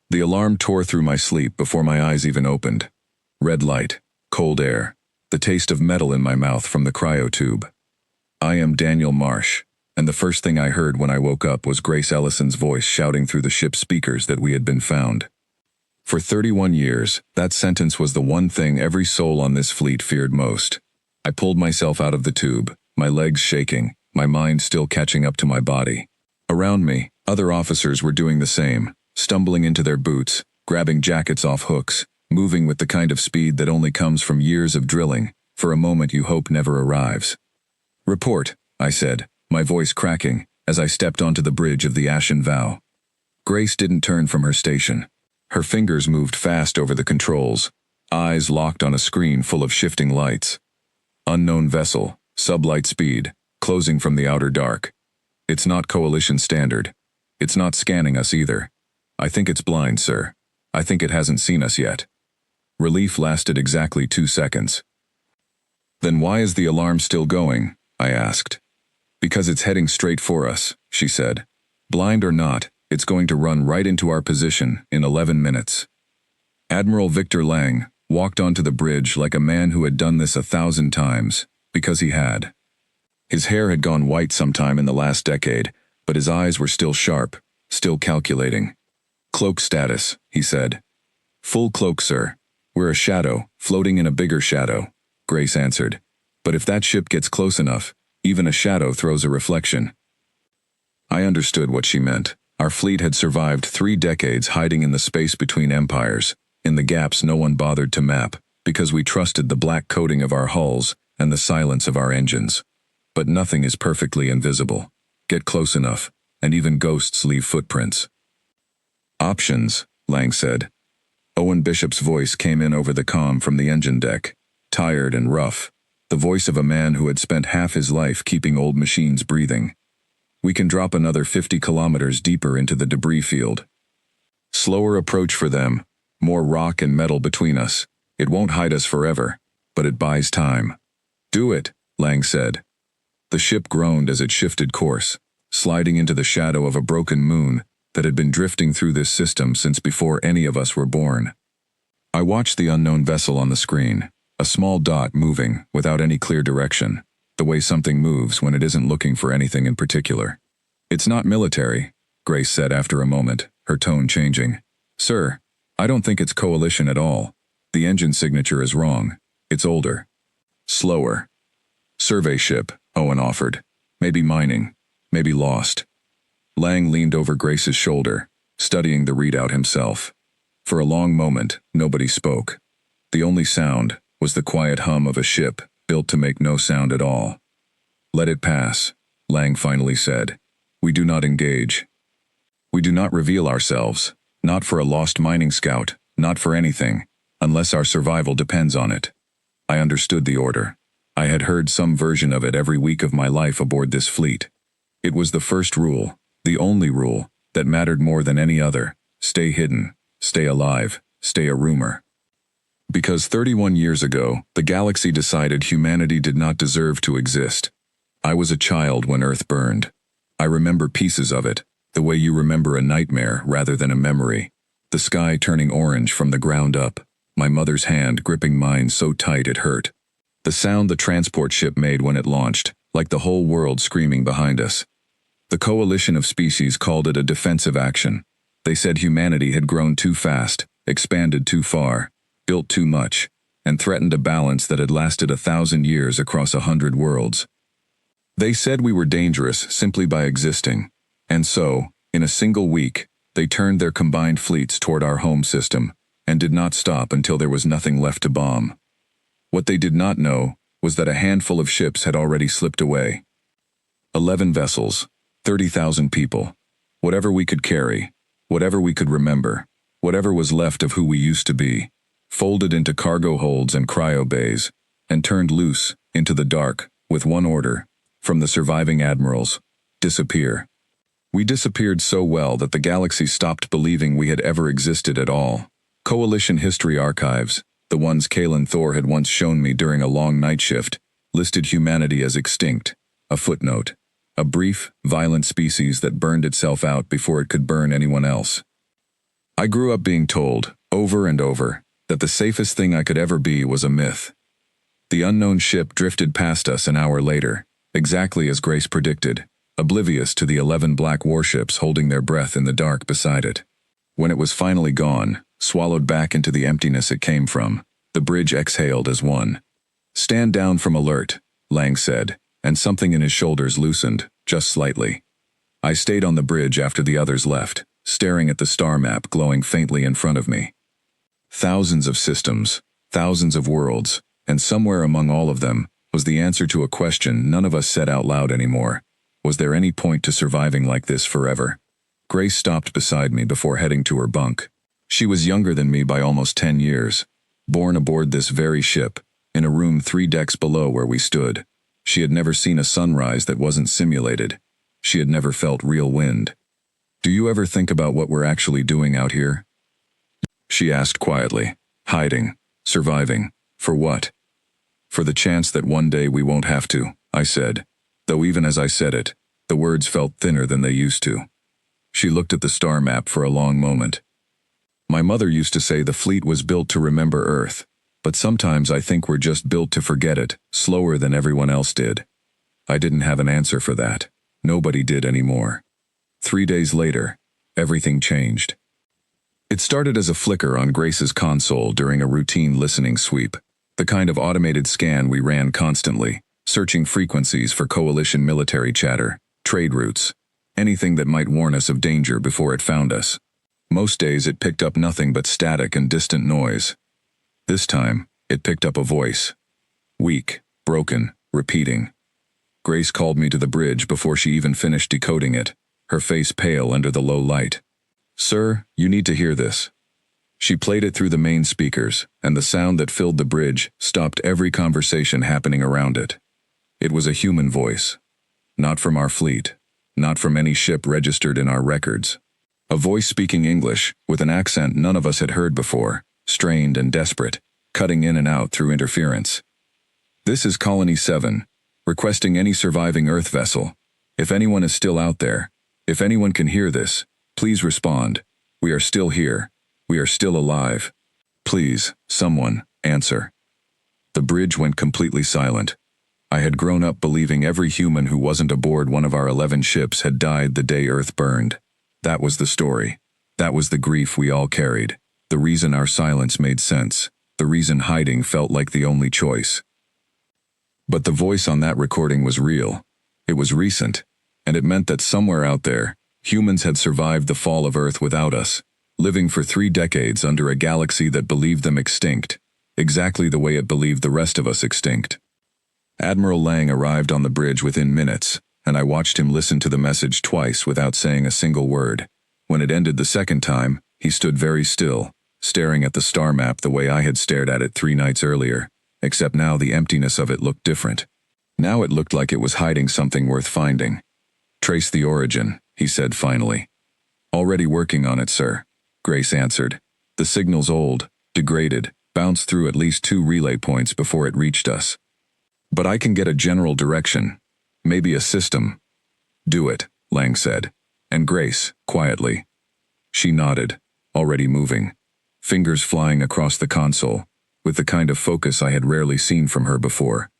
The alarm tore through my sleep before my eyes even opened. Red light, cold air, the taste of metal in my mouth from the cryotube. I am Daniel Marsh, and the first thing I heard when I woke up was Grace Ellison's voice shouting through the ship's speakers that we had been found. For 31 years, that sentence was the one thing every soul on this fleet feared most. I pulled myself out of the tube, my legs shaking, my mind still catching up to my body. Around me, other officers were doing the same, stumbling into their boots, grabbing jackets off hooks, moving with the kind of speed that only comes from years of drilling, for a moment you hope never arrives. "Report," I said, my voice cracking, as I stepped onto the bridge of the Ashen Vow. Grace didn't turn from her station. Her fingers moved fast over the controls, eyes locked on a screen full of shifting lights. Unknown vessel, sublight speed, closing from the outer dark. It's not Coalition standard. It's not scanning us either. I think it's blind, sir. I think it hasn't seen us yet. Relief lasted exactly 2 seconds. Then why is the alarm still going? I asked. Because it's heading straight for us, she said. Blind or not, it's going to run right into our position in 11 minutes. Admiral Victor Lang walked onto the bridge like a man who had done this 1,000 times, because he had. His hair had gone white sometime in the last decade, but his eyes were still sharp, still calculating. Cloak status, he said. Full cloak, sir. We're a shadow, floating in a bigger shadow, Grace answered. But if that ship gets close enough, even a shadow throws a reflection. I understood what she meant. Our fleet had survived 3 decades hiding in the space between empires, in the gaps no one bothered to map, because we trusted the black coating of our hulls and the silence of our engines. But nothing is perfectly invisible. Get close enough, and even ghosts leave footprints. Options, Lang said. Owen Bishop's voice came in over the comm from the engine deck, tired and rough, the voice of a man who had spent half his life keeping old machines breathing. We can drop another 50 kilometers deeper into the debris field. Slower approach for them, more rock and metal between us. It won't hide us forever, but it buys time. Do it, Lang said. The ship groaned as it shifted course, sliding into the shadow of a broken moon that had been drifting through this system since before any of us were born. I watched the unknown vessel on the screen, a small dot moving without any clear direction, the way something moves when it isn't looking for anything in particular. It's not military, Grace said after a moment, her tone changing. Sir, I don't think it's Coalition at all. The engine signature is wrong. It's older. Slower. Survey ship, Owen offered. Maybe mining. Maybe lost. Lang leaned over Grace's shoulder, studying the readout himself. For a long moment, nobody spoke. The only sound was the quiet hum of a ship built to make no sound at all. Let it pass, Lang finally said. We do not engage. We do not reveal ourselves, not for a lost mining scout, not for anything, unless our survival depends on it. I understood the order. I had heard some version of it every week of my life aboard this fleet. It was the first rule, the only rule, that mattered more than any other. Stay hidden, stay alive, stay a rumor. Because 31 years ago, the galaxy decided humanity did not deserve to exist. I was a child when Earth burned. I remember pieces of it, the way you remember a nightmare rather than a memory. The sky turning orange from the ground up, my mother's hand gripping mine so tight it hurt. The sound the transport ship made when it launched, like the whole world screaming behind us. The coalition of species called it a defensive action. They said humanity had grown too fast, expanded too far, built too much, and threatened a balance that had lasted 1,000 years across 100 worlds. They said we were dangerous simply by existing, and so, in a single week, they turned their combined fleets toward our home system, and did not stop until there was nothing left to bomb. What they did not know was that a handful of ships had already slipped away. 11 vessels, 30,000 people, whatever we could carry, whatever we could remember, whatever was left of who we used to be, folded into cargo holds and cryo bays, and turned loose into the dark with one order, from the surviving admirals: disappear. We disappeared so well that the galaxy stopped believing we had ever existed at all. Coalition history archives, the ones Kalen Thor had once shown me during a long night shift, listed humanity as extinct, a footnote, a brief, violent species that burned itself out before it could burn anyone else. I grew up being told, over and over, that the safest thing I could ever be was a myth. The unknown ship drifted past us an hour later, exactly as Grace predicted, oblivious to the 11 black warships holding their breath in the dark beside it. When it was finally gone, swallowed back into the emptiness it came from, the bridge exhaled as one. "Stand down from alert," Lang said, and something in his shoulders loosened, just slightly. I stayed on the bridge after the others left, staring at the star map glowing faintly in front of me. Thousands of systems, thousands of worlds, and somewhere among all of them was the answer to a question none of us said out loud anymore. Was there any point to surviving like this forever? Grace stopped beside me before heading to her bunk. She was younger than me by almost 10 years, born aboard this very ship, in a room 3 decks below where we stood. She had never seen a sunrise that wasn't simulated. She had never felt real wind. "Do you ever think about what we're actually doing out here?" she asked quietly. "Hiding, surviving, for what?" "For the chance that one day we won't have to," I said, though even as I said it, the words felt thinner than they used to. She looked at the star map for a long moment. "My mother used to say the fleet was built to remember Earth, but sometimes I think we're just built to forget it, slower than everyone else did." I didn't have an answer for that. Nobody did anymore. 3 days later, everything changed. It started as a flicker on Grace's console during a routine listening sweep, the kind of automated scan we ran constantly, searching frequencies for coalition military chatter, trade routes, anything that might warn us of danger before it found us. Most days it picked up nothing but static and distant noise. This time, it picked up a voice. Weak, broken, repeating. Grace called me to the bridge before she even finished decoding it, her face pale under the low light. "Sir, you need to hear this." She played it through the main speakers, and the sound that filled the bridge stopped every conversation happening around it. It was a human voice. Not from our fleet. Not from any ship registered in our records. A voice speaking English, with an accent none of us had heard before, strained and desperate, cutting in and out through interference. "This is Colony 7, requesting any surviving Earth vessel. If anyone is still out there, if anyone can hear this, please respond. We are still here. We are still alive. Please, someone, answer." The bridge went completely silent. I had grown up believing every human who wasn't aboard one of our 11 ships had died the day Earth burned. That was the story. That was the grief we all carried. The reason our silence made sense. The reason hiding felt like the only choice. But the voice on that recording was real. It was recent, and it meant that somewhere out there, humans had survived the fall of Earth without us, living for 3 decades under a galaxy that believed them extinct, exactly the way it believed the rest of us extinct. Admiral Lang arrived on the bridge within minutes, and I watched him listen to the message twice without saying a single word. When it ended the second time, he stood very still, staring at the star map the way I had stared at it 3 nights earlier, except now the emptiness of it looked different. Now it looked like it was hiding something worth finding. "Trace the origin," he said finally. "Already working on it, sir," Grace answered. "The signal's old, degraded, bounced through at least 2 relay points before it reached us. But I can get a general direction. Maybe a system." "Do it," Lang said. And Grace, quietly. She nodded, already moving, fingers flying across the console, with the kind of focus I had rarely seen from her before.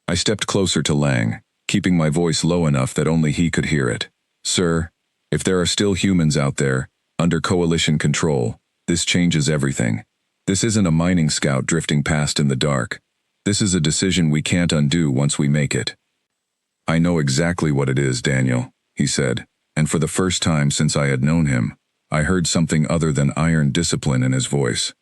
I stepped closer to Lang, keeping my voice low enough that only he could hear it. "Sir, if there are still humans out there, under coalition control, this changes everything. This isn't a mining scout drifting past in the dark. This is a decision we can't undo once we make it." "I know exactly what it is, Daniel," he said, and for the first time since I had known him, I heard something other than iron discipline in his voice.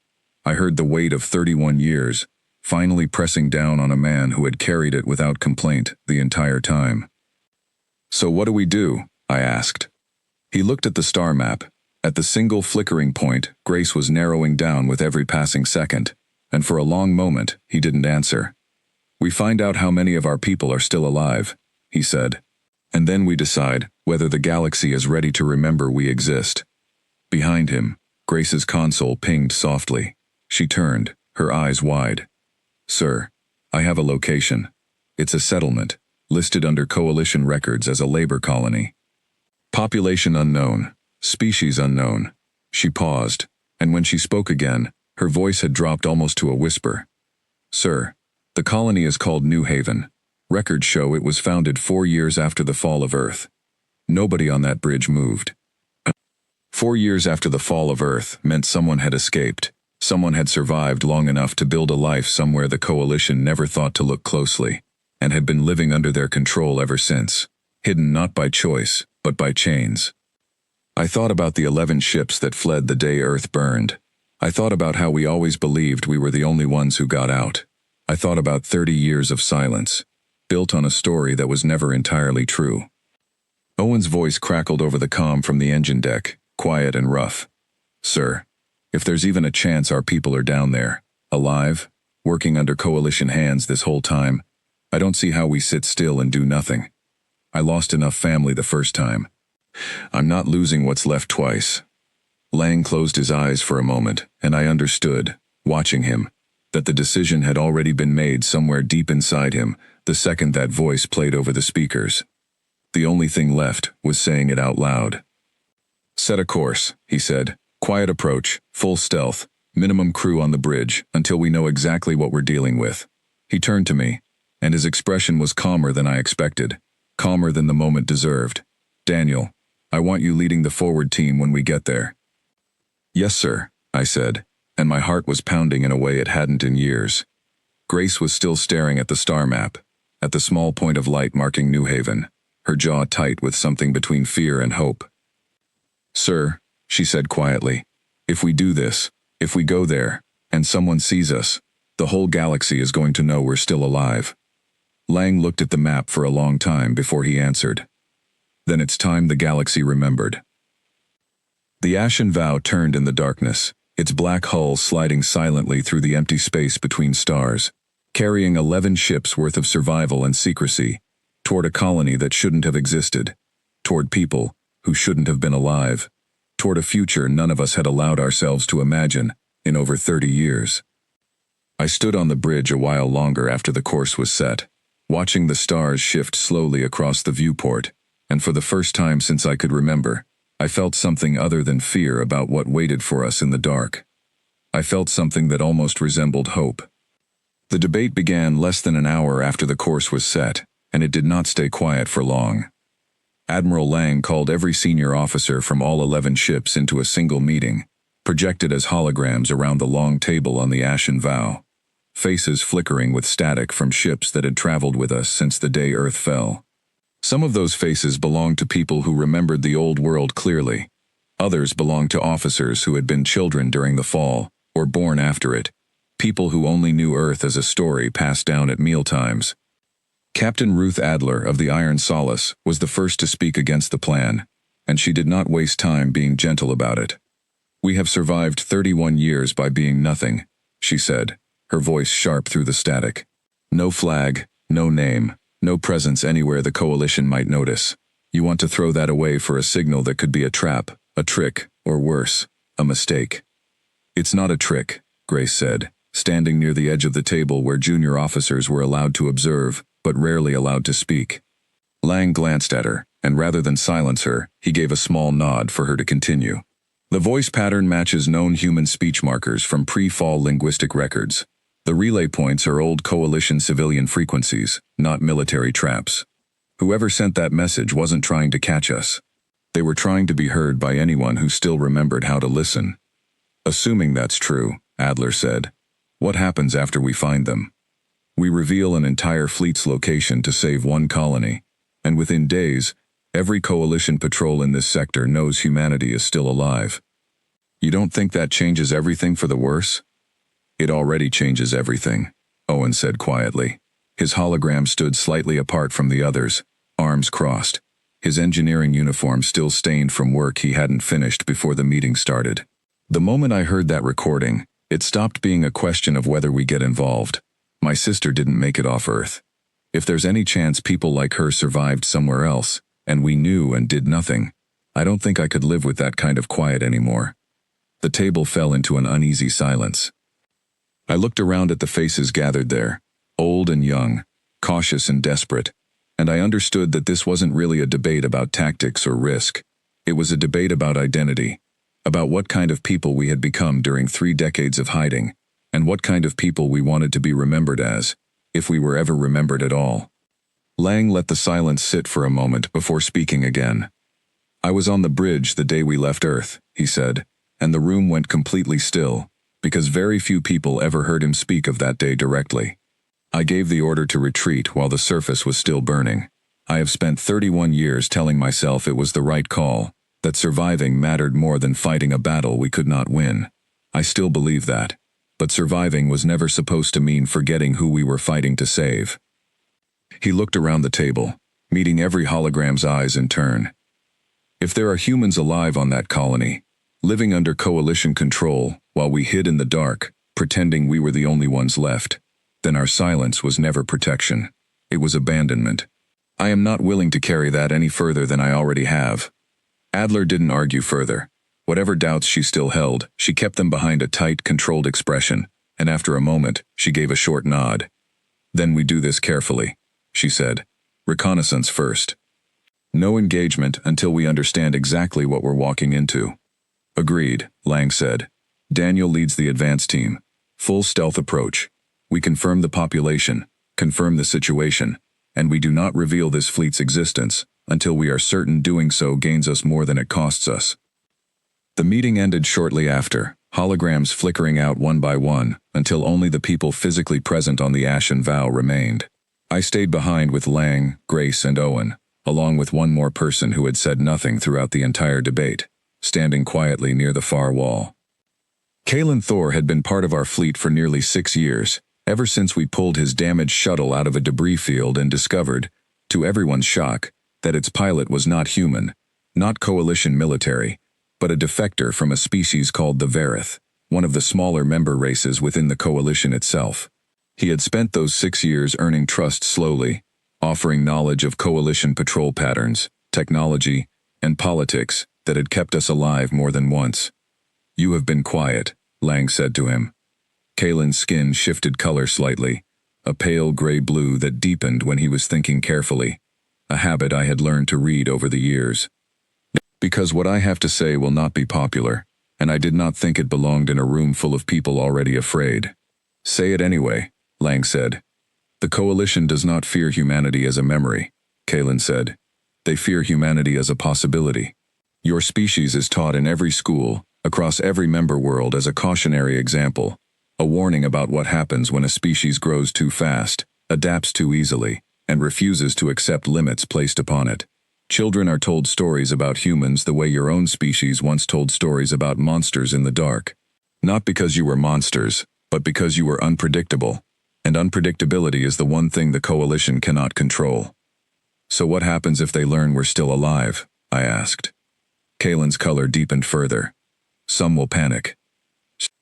I heard the weight of 31 years, finally pressing down on a man who had carried it without complaint the entire time. "So what do we do?" I asked. He looked at the star map. At the single flickering point, Grace was narrowing down with every passing second, and for a long moment, he didn't answer. "We find out how many of our people are still alive," he said. "And then we decide whether the galaxy is ready to remember we exist." Behind him, Grace's console pinged softly. She turned, her eyes wide. "Sir, I have a location. It's a settlement, listed under coalition records as a labor colony. Population unknown, species unknown." She paused, and when she spoke again, her voice had dropped almost to a whisper. Sir, the colony is called New Haven. Records show it was founded 4 years after the fall of Earth. Nobody on that bridge moved. 4 years after the fall of Earth meant someone had escaped. Someone had survived long enough to build a life somewhere the Coalition never thought to look closely, and had been living under their control ever since, hidden not by choice, but by chains. I thought about the 11 ships that fled the day Earth burned. I thought about how we always believed we were the only ones who got out. I thought about 30 years of silence, built on a story that was never entirely true. Owen's voice crackled over the comm from the engine deck, quiet and rough. Sir, if there's even a chance our people are down there, alive, working under Coalition hands this whole time, I don't see how we sit still and do nothing. I lost enough family the first time. I'm not losing what's left twice. Lang closed his eyes for a moment, and I understood, watching him, that the decision had already been made somewhere deep inside him the second that voice played over the speakers. The only thing left was saying it out loud. Set a course, he said. Quiet approach, full stealth, minimum crew on the bridge until we know exactly what we're dealing with. He turned to me, and his expression was calmer than I expected, calmer than the moment deserved. Daniel, I want you leading the forward team when we get there. Yes, sir, I said, and my heart was pounding in a way it hadn't in years. Grace was still staring at the star map, at the small point of light marking New Haven, her jaw tight with something between fear and hope. Sir, she said quietly, if we do this, if we go there, and someone sees us, the whole galaxy is going to know we're still alive. Lang looked at the map for a long time before he answered. Then it's time the galaxy remembered. The ashen vow turned in the darkness, its black hull sliding silently through the empty space between stars, carrying 11 ships worth of survival and secrecy, toward a colony that shouldn't have existed, toward people who shouldn't have been alive, toward a future none of us had allowed ourselves to imagine in over 30 years. I stood on the bridge a while longer after the course was set, watching the stars shift slowly across the viewport, and for the first time since I could remember, I felt something other than fear about what waited for us in the dark. I felt something that almost resembled hope. The debate began less than an hour after the course was set, and it did not stay quiet for long. Admiral Lang called every senior officer from all 11 ships into a single meeting, projected as holograms around the long table on the ashen vow, faces flickering with static from ships that had traveled with us since the day Earth fell. Some of those faces belonged to people who remembered the old world clearly. Others belonged to officers who had been children during the fall, or born after it, people who only knew Earth as a story passed down at mealtimes. Captain Ruth Adler of the Iron Solace was the first to speak against the plan, and she did not waste time being gentle about it. We have survived 31 years by being nothing, she said, her voice sharp through the static. No flag, no name, no presence anywhere the Coalition might notice. You want to throw that away for a signal that could be a trap, a trick, or worse, a mistake. It's not a trick, Grace said, standing near the edge of the table where junior officers were allowed to observe, but rarely allowed to speak. Lang glanced at her, and rather than silence her, he gave a small nod for her to continue. The voice pattern matches known human speech markers from pre-fall linguistic records. The relay points are old Coalition civilian frequencies, not military traps. Whoever sent that message wasn't trying to catch us. They were trying to be heard by anyone who still remembered how to listen. Assuming that's true, Adler said, what happens after we find them? We reveal an entire fleet's location to save one colony, and within days, every Coalition patrol in this sector knows humanity is still alive. You don't think that changes everything for the worse? It already changes everything, Owen said quietly. His hologram stood slightly apart from the others, arms crossed, his engineering uniform still stained from work he hadn't finished before the meeting started. The moment I heard that recording, it stopped being a question of whether we get involved. My sister didn't make it off Earth. If there's any chance people like her survived somewhere else, and we knew and did nothing, I don't think I could live with that kind of quiet anymore. The table fell into an uneasy silence. I looked around at the faces gathered there, old and young, cautious and desperate, and I understood that this wasn't really a debate about tactics or risk. It was a debate about identity, about what kind of people we had become during 3 decades of hiding, and what kind of people we wanted to be remembered as, if we were ever remembered at all. Lang let the silence sit for a moment before speaking again. "I was on the bridge the day we left Earth," he said, and the room went completely still, because very few people ever heard him speak of that day directly. "I gave the order to retreat while the surface was still burning. I have spent 31 years telling myself it was the right call, that surviving mattered more than fighting a battle we could not win. I still believe that, but surviving was never supposed to mean forgetting who we were fighting to save." He looked around the table, meeting every hologram's eyes in turn. "If there are humans alive on that colony, living under coalition control while we hid in the dark, pretending we were the only ones left, then our silence was never protection. It was abandonment. I am not willing to carry that any further than I already have." Adler didn't argue further. Whatever doubts she still held, she kept them behind a tight, controlled expression, and after a moment, she gave a short nod. "Then we do this carefully," she said. "Reconnaissance first. No engagement until we understand exactly what we're walking into." "Agreed," Lang said. "Daniel leads the advance team. Full stealth approach. We confirm the population, confirm the situation, and we do not reveal this fleet's existence until we are certain doing so gains us more than it costs us." The meeting ended shortly after, holograms flickering out one by one until only the people physically present on the Ashen Vow remained. I stayed behind with Lang, Grace, and Owen, along with one more person who had said nothing throughout the entire debate, standing quietly near the far wall. Kalen Thor had been part of our fleet for nearly 6 years, ever since we pulled his damaged shuttle out of a debris field and discovered, to everyone's shock, that its pilot was not human, not coalition military, but a defector from a species called the Verith, one of the smaller member races within the coalition itself. He had spent those 6 years earning trust slowly, offering knowledge of coalition patrol patterns, technology, and politics that had kept us alive more than once. "You have been quiet," Lang said to him. Kalen's skin shifted color slightly, a pale gray-blue that deepened when he was thinking carefully, a habit I had learned to read over the years. "Because what I have to say will not be popular, and I did not think it belonged in a room full of people already afraid." "Say it anyway," Lang said. "The Coalition does not fear humanity as a memory," Kalen said. "They fear humanity as a possibility. Your species is taught in every school, across every member world as a cautionary example, a warning about what happens when a species grows too fast, adapts too easily, and refuses to accept limits placed upon it. Children are told stories about humans the way your own species once told stories about monsters in the dark. Not because you were monsters, but because you were unpredictable, and unpredictability is the one thing the Coalition cannot control." "So what happens if they learn we're still alive?" I asked. Kalen's color deepened further. "Some will panic.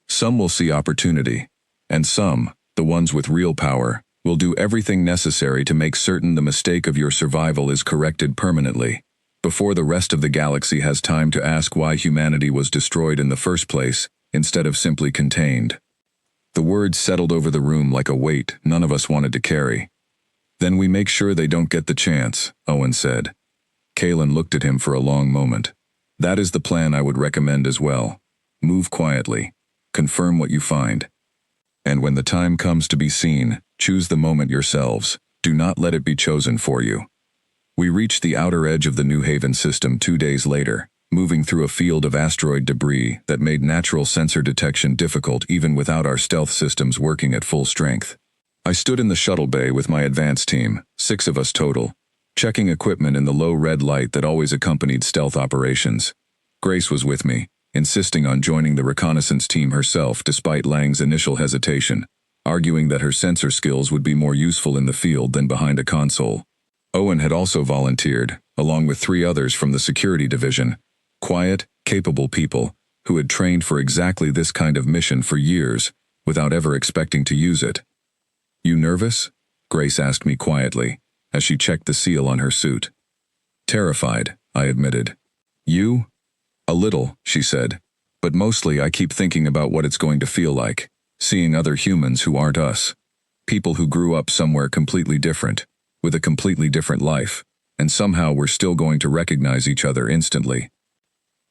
Some will see opportunity, and some, the ones with real power, will do everything necessary to make certain the mistake of your survival is corrected permanently, before the rest of the galaxy has time to ask why humanity was destroyed in the first place, instead of simply contained." The words settled over the room like a weight none of us wanted to carry. "Then we make sure they don't get the chance," Owen said. Kalen looked at him for a long moment. "That is the plan I would recommend as well. Move quietly. Confirm what you find. And when the time comes to be seen, choose the moment yourselves. Do not let it be chosen for you." We reached the outer edge of the New Haven system 2 days later, moving through a field of asteroid debris that made natural sensor detection difficult even without our stealth systems working at full strength. I stood in the shuttle bay with my advance team, 6 of us total, checking equipment in the low red light that always accompanied stealth operations. Grace was with me, insisting on joining the reconnaissance team herself despite Lang's initial hesitation, arguing that her sensor skills would be more useful in the field than behind a console. Owen had also volunteered, along with 3 others from the security division, quiet, capable people who had trained for exactly this kind of mission for years without ever expecting to use it. "You nervous?" Grace asked me quietly, as she checked the seal on her suit. "Terrified," I admitted. "You?" "A little," she said. "But mostly I keep thinking about what it's going to feel like, seeing other humans who aren't us. People who grew up somewhere completely different, with a completely different life, and somehow we're still going to recognize each other instantly."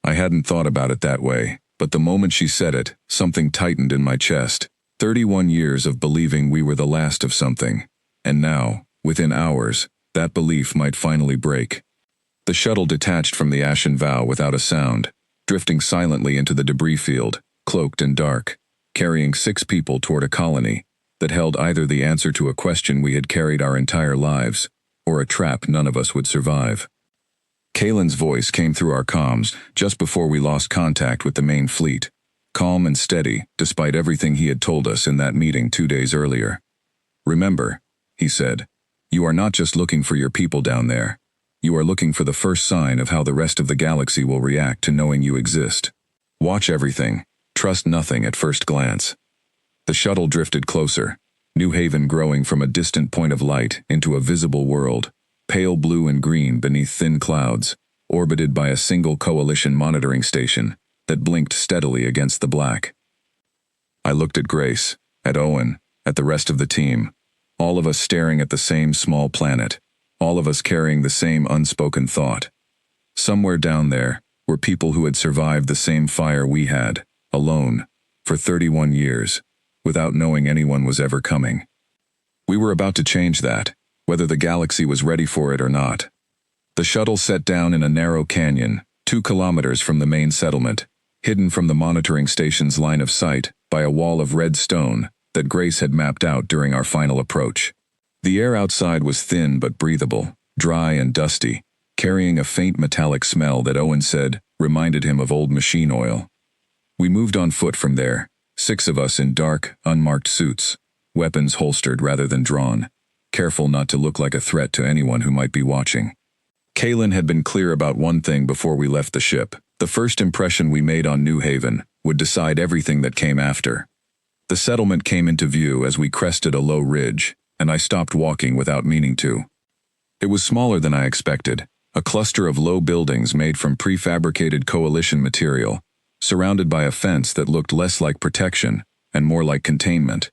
I hadn't thought about it that way, but the moment she said it, something tightened in my chest. 31 years of believing we were the last of something. And now, within hours, that belief might finally break. The shuttle detached from the ashen vow without a sound, drifting silently into the debris field, cloaked in dark, carrying 6 people toward a colony that held either the answer to a question we had carried our entire lives, or a trap none of us would survive. Kalen's voice came through our comms just before we lost contact with the main fleet, calm and steady despite everything he had told us in that meeting 2 days earlier. "Remember," he said, "you are not just looking for your people down there. You are looking for the first sign of how the rest of the galaxy will react to knowing you exist. Watch everything, trust nothing at first glance." The shuttle drifted closer, New Haven growing from a distant point of light into a visible world, pale blue and green beneath thin clouds, orbited by a single coalition monitoring station that blinked steadily against the black. I looked at Grace, at Owen, at the rest of the team, all of us staring at the same small planet, all of us carrying the same unspoken thought. Somewhere down there were people who had survived the same fire we had, alone, for 31 years, without knowing anyone was ever coming. We were about to change that, whether the galaxy was ready for it or not. The shuttle set down in a narrow canyon, 2 kilometers from the main settlement, hidden from the monitoring station's line of sight by a wall of red stone that Grace had mapped out during our final approach. The air outside was thin but breathable, dry and dusty, carrying a faint metallic smell that Owen said reminded him of old machine oil. We moved on foot from there, 6 of us in dark, unmarked suits, weapons holstered rather than drawn, careful not to look like a threat to anyone who might be watching. Kalen had been clear about one thing before we left the ship. The first impression we made on New Haven would decide everything that came after. The settlement came into view as we crested a low ridge, and I stopped walking without meaning to. It was smaller than I expected, a cluster of low buildings made from prefabricated coalition material, surrounded by a fence that looked less like protection and more like containment.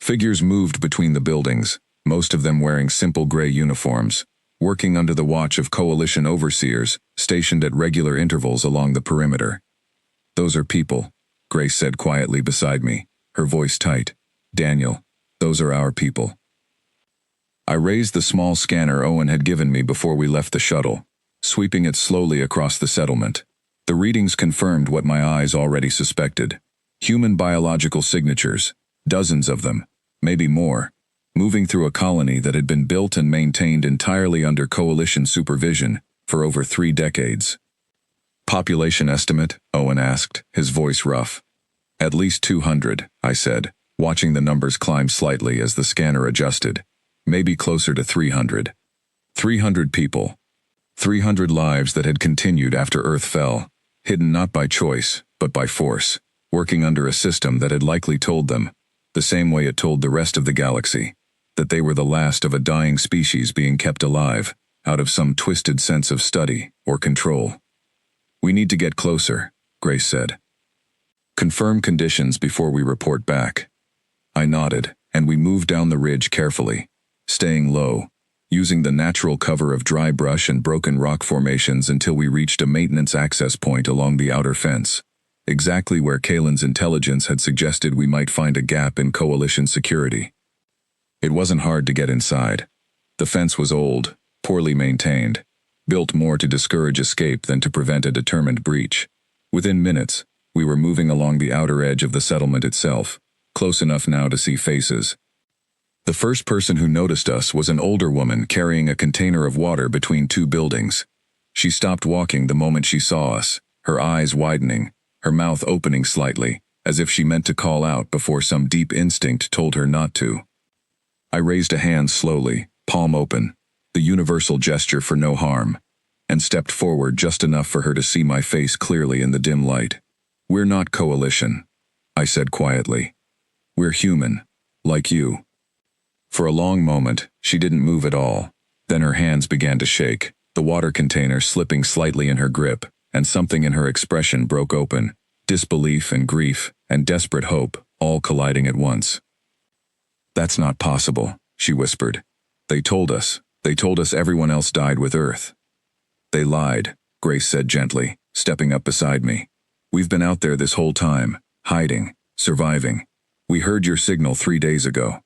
Figures moved between the buildings, most of them wearing simple gray uniforms, working under the watch of coalition overseers stationed at regular intervals along the perimeter. "Those are people," Grace said quietly beside me, her voice tight. "Daniel, those are our people." I raised the small scanner Owen had given me before we left the shuttle, sweeping it slowly across the settlement. The readings confirmed what my eyes already suspected. Human biological signatures, dozens of them, maybe more, moving through a colony that had been built and maintained entirely under coalition supervision for over 3 decades. "Population estimate?" Owen asked, his voice rough. "At least 200, I said, watching the numbers climb slightly as the scanner adjusted. "Maybe closer to 300. 300 people. 300 lives that had continued after Earth fell, hidden not by choice, but by force, working under a system that had likely told them, the same way it told the rest of the galaxy, that they were the last of a dying species being kept alive, out of some twisted sense of study or control. "We need to get closer," Grace said. "Confirm conditions before we report back." I nodded, and we moved down the ridge carefully, staying low, using the natural cover of dry brush and broken rock formations until we reached a maintenance access point along the outer fence, exactly where Kalen's intelligence had suggested we might find a gap in coalition security. It wasn't hard to get inside. The fence was old, poorly maintained, built more to discourage escape than to prevent a determined breach. Within minutes, we were moving along the outer edge of the settlement itself, close enough now to see faces. The first person who noticed us was an older woman carrying a container of water between 2 buildings. She stopped walking the moment she saw us, her eyes widening, her mouth opening slightly, as if she meant to call out before some deep instinct told her not to. I raised a hand slowly, palm open, the universal gesture for no harm, and stepped forward just enough for her to see my face clearly in the dim light. "We're not coalition," I said quietly. "We're human, like you." For a long moment, she didn't move at all. Then her hands began to shake, the water container slipping slightly in her grip, and something in her expression broke open, disbelief and grief and desperate hope, all colliding at once. "That's not possible," she whispered. They told us everyone else died with Earth." "They lied," Grace said gently, stepping up beside me. "We've been out there this whole time, hiding, surviving. We heard your signal 3 days ago."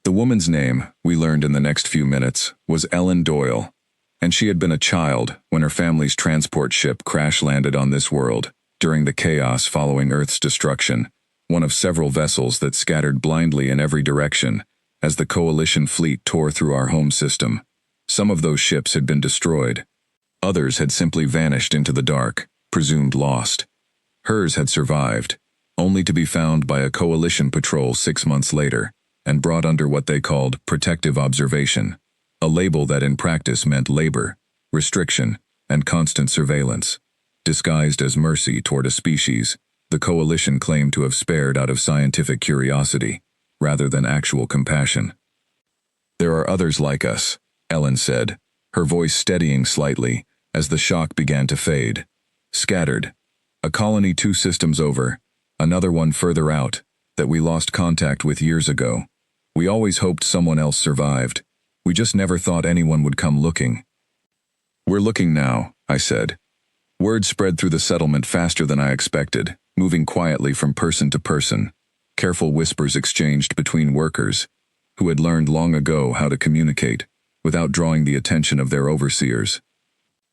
The woman's name, we learned in the next few minutes, was Ellen Doyle, and she had been a child when her family's transport ship crash-landed on this world, during the chaos following Earth's destruction, one of several vessels that scattered blindly in every direction as the Coalition fleet tore through our home system. Some of those ships had been destroyed. Others had simply vanished into the dark, presumed lost. Hers had survived, only to be found by a Coalition patrol 6 months later, and brought under what they called protective observation, a label that in practice meant labor, restriction, and constant surveillance. Disguised as mercy toward a species the Coalition claimed to have spared out of scientific curiosity, rather than actual compassion. "There are others like us," Ellen said, her voice steadying slightly as the shock began to fade. "Scattered. A colony 2 systems over, another one further out, that we lost contact with years ago. We always hoped someone else survived. We just never thought anyone would come looking." "We're looking now," I said. Word spread through the settlement faster than I expected, moving quietly from person to person. Careful whispers exchanged between workers, who had learned long ago how to communicate, without drawing the attention of their overseers.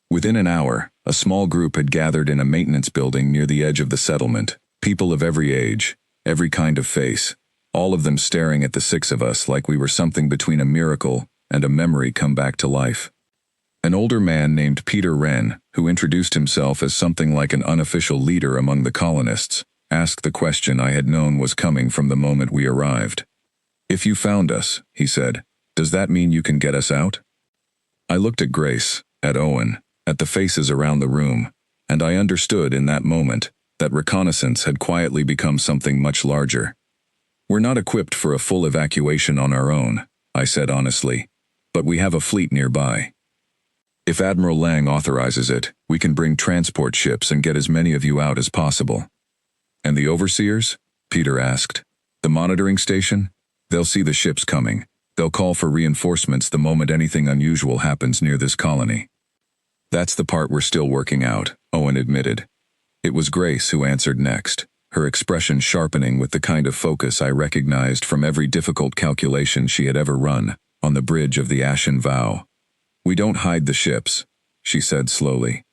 Within an hour, a small group had gathered in a maintenance building near the edge of the settlement, people of every age, every kind of face, all of them staring at the 6 of us like we were something between a miracle and a memory come back to life. An older man named Peter Wren, who introduced himself as something like an unofficial leader among the colonists, asked the question I had known was coming from the moment we arrived. "If you found us," he said, "does that mean you can get us out?" I looked at Grace, at Owen, at the faces around the room, and I understood in that moment that reconnaissance had quietly become something much larger. "We're not equipped for a full evacuation on our own," I said honestly, "but we have a fleet nearby. If Admiral Lang authorizes it, we can bring transport ships and get as many of you out as possible." "And the overseers?" Peter asked. "The monitoring station? They'll see the ships coming. They'll call for reinforcements the moment anything unusual happens near this colony." "That's the part we're still working out," Owen admitted. It was Grace who answered next, her expression sharpening with the kind of focus I recognized from every difficult calculation she had ever run on the bridge of the Ashen Vow. "We don't hide the ships," she said slowly.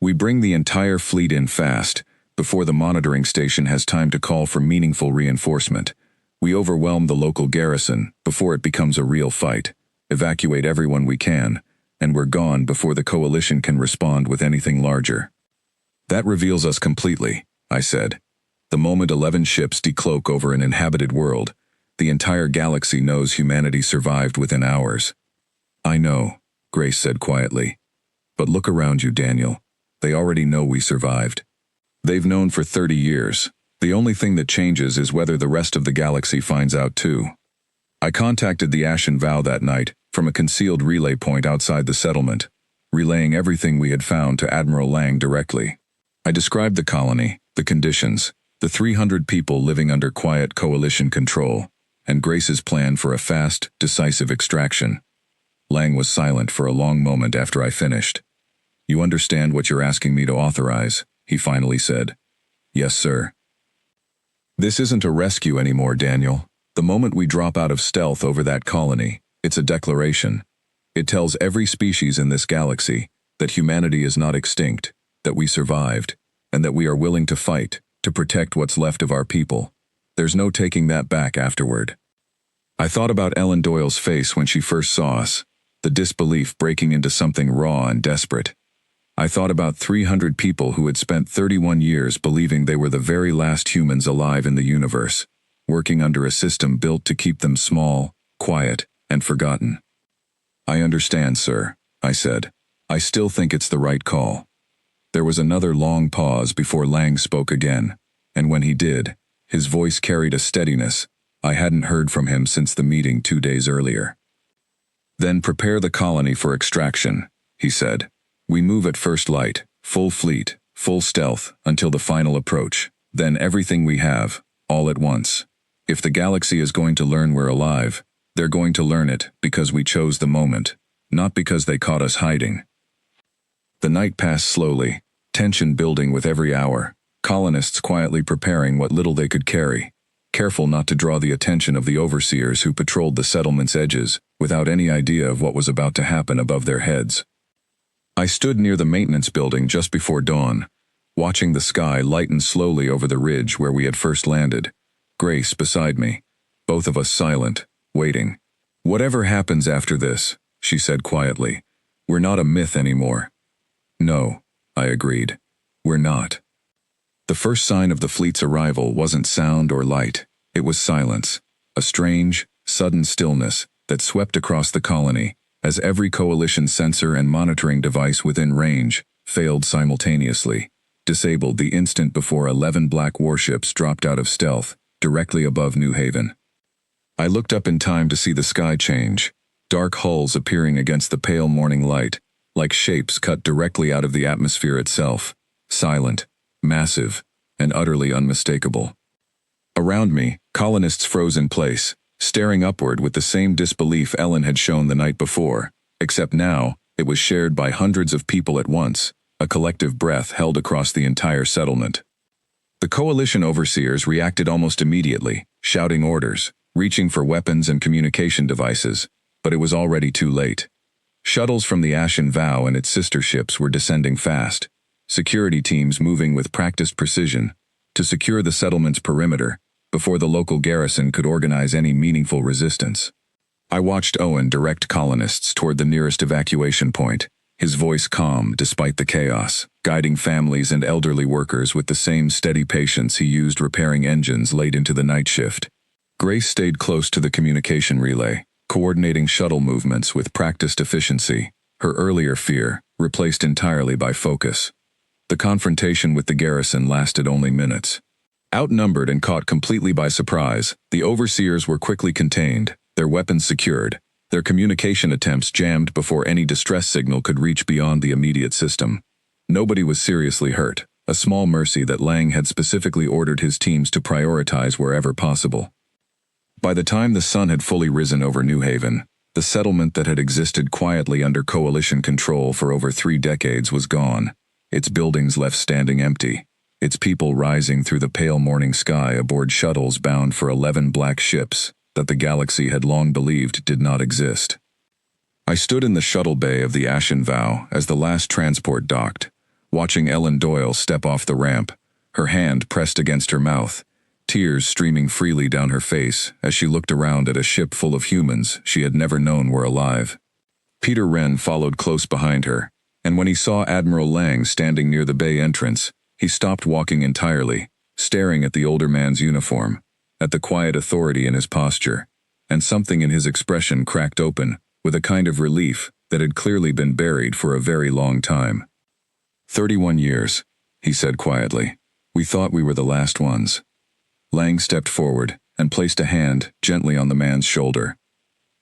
"We bring the entire fleet in fast, before the monitoring station has time to call for meaningful reinforcement. We overwhelm the local garrison before it becomes a real fight, evacuate everyone we can, and we're gone before the Coalition can respond with anything larger." "That reveals us completely," I said. "The moment 11 ships decloak over an inhabited world, the entire galaxy knows humanity survived within hours." "I know," Grace said quietly. "But look around you, Daniel. They already know we survived. They've known for 30 years. The only thing that changes is whether the rest of the galaxy finds out too." I contacted the Ashen Vow that night from a concealed relay point outside the settlement, relaying everything we had found to Admiral Lang directly. I described the colony, the conditions, the 300 people living under quiet Coalition control, and Grace's plan for a fast, decisive extraction. Lang was silent for a long moment after I finished. "You understand what you're asking me to authorize," he finally said. "Yes, sir." "This isn't a rescue anymore, Daniel. The moment we drop out of stealth over that colony, it's a declaration. It tells every species in this galaxy that humanity is not extinct, that we survived, and that we are willing to fight to protect what's left of our people. There's no taking that back afterward." I thought about Ellen Doyle's face when she first saw us, the disbelief breaking into something raw and desperate. I thought about 300 people who had spent 31 years believing they were the very last humans alive in the universe, working under a system built to keep them small, quiet, and forgotten. "I understand, sir," I said. "I still think it's the right call." There was another long pause before Lang spoke again, and when he did, his voice carried a steadiness I hadn't heard from him since the meeting 2 days earlier. "Then prepare the colony for extraction," he said. "We move at first light, full fleet, full stealth, until the final approach. Then everything we have, all at once. If the galaxy is going to learn we're alive, they're going to learn it because we chose the moment, not because they caught us hiding." The night passed slowly, tension building with every hour, colonists quietly preparing what little they could carry, careful not to draw the attention of the overseers who patrolled the settlement's edges, without any idea of what was about to happen above their heads. I stood near the maintenance building just before dawn, watching the sky lighten slowly over the ridge where we had first landed, Grace beside me, both of us silent, waiting. "Whatever happens after this," she said quietly, "we're not a myth anymore." "No," I agreed. "We're not." The first sign of the fleet's arrival wasn't sound or light. It was silence, a strange, sudden stillness that swept across the colony as every coalition sensor and monitoring device within range failed simultaneously, disabled the instant before 11 black warships dropped out of stealth directly above New Haven. I looked up in time to see the sky change, dark hulls appearing against the pale morning light, like shapes cut directly out of the atmosphere itself, silent, massive, and utterly unmistakable. Around me, colonists froze in place, staring upward with the same disbelief Ellen had shown the night before, except now it was shared by hundreds of people at once, a collective breath held across the entire settlement. The coalition overseers reacted almost immediately, shouting orders, reaching for weapons and communication devices, but it was already too late. Shuttles from the Ashen Vow and its sister ships were descending fast, security teams moving with practiced precision to secure the settlement's perimeter before the local garrison could organize any meaningful resistance. I watched Owen direct colonists toward the nearest evacuation point, his voice calm despite the chaos, guiding families and elderly workers with the same steady patience he used repairing engines late into the night shift. Grace stayed close to the communication relay, coordinating shuttle movements with practiced efficiency, her earlier fear replaced entirely by focus. The confrontation with the garrison lasted only minutes. Outnumbered and caught completely by surprise, the overseers were quickly contained, their weapons secured, their communication attempts jammed before any distress signal could reach beyond the immediate system. Nobody was seriously hurt, a small mercy that Lang had specifically ordered his teams to prioritize wherever possible. By the time the sun had fully risen over New Haven, the settlement that had existed quietly under coalition control for over 3 decades was gone, its buildings left standing empty, its people rising through the pale morning sky aboard shuttles bound for 11 black ships that the galaxy had long believed did not exist. I stood in the shuttle bay of the Ashen Vow as the last transport docked, watching Ellen Doyle step off the ramp, her hand pressed against her mouth, tears streaming freely down her face as she looked around at a ship full of humans she had never known were alive. Peter Wren followed close behind her, and when he saw Admiral Lang standing near the bay entrance, he stopped walking entirely, staring at the older man's uniform, at the quiet authority in his posture, and something in his expression cracked open with a kind of relief that had clearly been buried for a very long time. 31 years, he said quietly. "We thought we were the last ones." Lang stepped forward and placed a hand gently on the man's shoulder.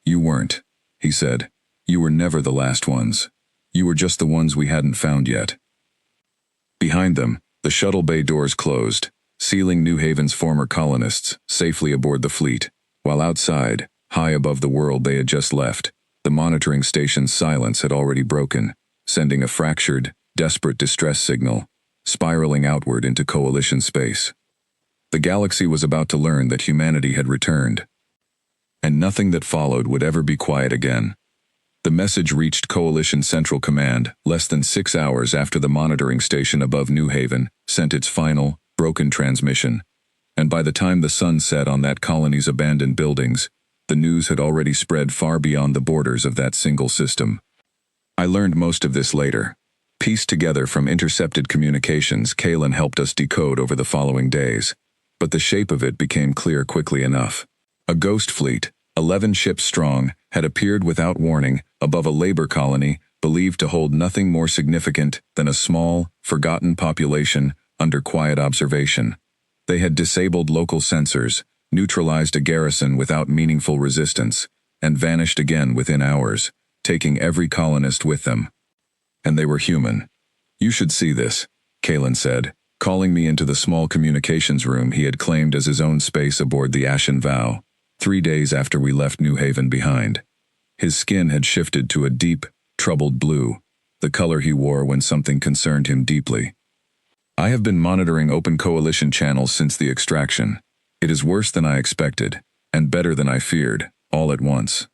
"You weren't," he said. "You were never the last ones. You were just the ones we hadn't found yet." Behind them, the shuttle bay doors closed, sealing New Haven's former colonists safely aboard the fleet, while outside, high above the world they had just left, the monitoring station's silence had already broken, sending a fractured, desperate distress signal, spiraling outward into coalition space. The galaxy was about to learn that humanity had returned, and nothing that followed would ever be quiet again. The message reached Coalition Central Command less than 6 hours after the monitoring station above New Haven sent its final, broken transmission, and by the time the sun set on that colony's abandoned buildings, the news had already spread far beyond the borders of that single system. I learned most of this later, pieced together from intercepted communications Kalen helped us decode over the following days, but the shape of it became clear quickly enough. A ghost fleet, 11 ships strong, had appeared without warning above a labor colony believed to hold nothing more significant than a small, forgotten population under quiet observation. They had disabled local sensors, neutralized a garrison without meaningful resistance, and vanished again within hours, taking every colonist with them. And they were human. "You should see this," Kalen said, calling me into the small communications room he had claimed as his own space aboard the Ashen Vow, 3 days after we left New Haven behind. His skin had shifted to a deep, troubled blue, the color he wore when something concerned him deeply, I have been monitoring open coalition channels since the extraction. It is worse than I expected, and better than I feared, all at once.